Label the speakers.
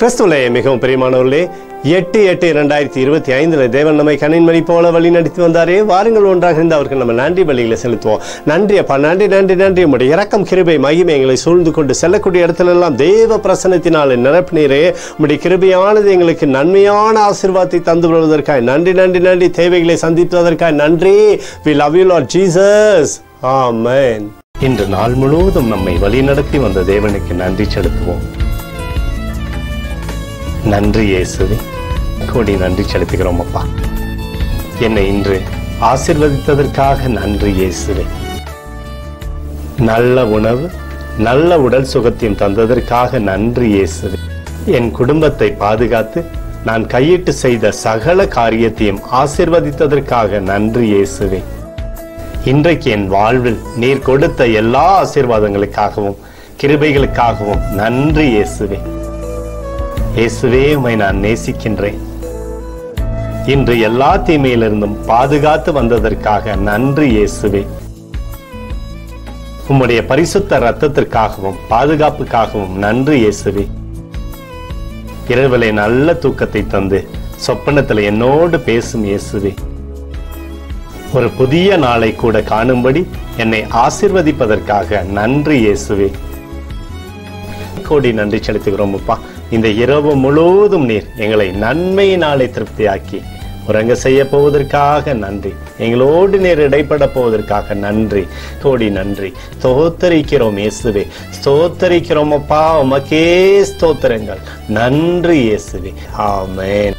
Speaker 1: கிறிஸ்துவிலே மிகவும் பிரியமானவர்களே, 8/8/2025 தேவன் நம்மை கண்ணின்மணி போல வழி நடத்தி வந்தாரே. வாருங்கள் ஒன்றாக இருந்து அவருக்கு நம்ம நன்றி பலிகளை செலுத்துவோம். நன்றி அப்பா, நன்றி நன்றி நன்றி. உடைய இரக்கம், கிருபை, மகிமை எங்களை சூழ்ந்து கொண்டு செல்லக்கூடிய இடத்துல எல்லாம் தேவ பிரசன்னத்தினால் நிரப்பினீரே. உடைய கிருபையானது எங்களுக்கு நன்மையான ஆசீர்வாதத்தை தந்து வருவதற்காக நன்றி நன்றி நன்றி. தேவைகளை சந்திப்பதற்காக நன்றி. We love you Lord Jesus. Amen.
Speaker 2: இன்று நாள் முழுவதும் நம்மை வழிநடத்தி வந்த தேவனுக்கு நன்றி செலுத்துவோம். நன்றி இயேசுவே, கோடி நன்றி செலுத்துகிறோம் அப்பா. என்னை இன்று ஆசீர்வதித்ததற்காக நன்றி இயேசுவே. நல்ல உணவு, நல்ல உடல் சுகத்தையும் தந்ததற்காக நன்றி இயேசுவே. என் குடும்பத்தை பாதுகாத்து நான் கையிட்டு செய்த சகல காரியத்தையும் ஆசீர்வதித்ததற்காக நன்றி இயேசுவே. இன்றைக்கு என் வாழ்வில் நீர் கொடுத்த எல்லா ஆசீர்வாதங்களுக்காகவும் கிருபைகளுக்காகவும் நன்றி இயேசுவே. இயேசுவே, உம்மை நான் நேசிக்கின்றேன். இன்று எல்லா தீமையிலிருந்தும் பாதுகாத்து வந்ததற்காக நன்றி இயேசுவே. உம்முடைய பரிசுத்த இரத்தத்திற்காகவும் பாதுகாப்புக்காகவும் நன்றி இயேசுவே. இரவிலே நல்ல தூக்கத்தை தந்து சொப்பனத்தில் என்னோடு பேசும் இயேசுவே. ஒரு புதிய நாளை கூட காணும்படி என்னை ஆசீர்வதிப்பதற்காக நன்றி இயேசுவே. கோடி நன்றி செலுத்துகிறோம் அப்பா. இந்த இரவு முழுவதும் நீர் எங்களை நன்மையினாலே திருப்தியாக்கி உறங்க செய்ய போவதற்காக நன்றி. எங்களோடு நீர் இடைப்பட போவதற்காக நன்றி. கோடி நன்றி. ஸ்தோத்தரிக்கிறோம் இயேசுவே, ஸ்தோத்தரிக்கிறோம் அப்பா. உமக்கே ஸ்தோத்திரங்கள். நன்றி இயேசுவே. ஆமென்.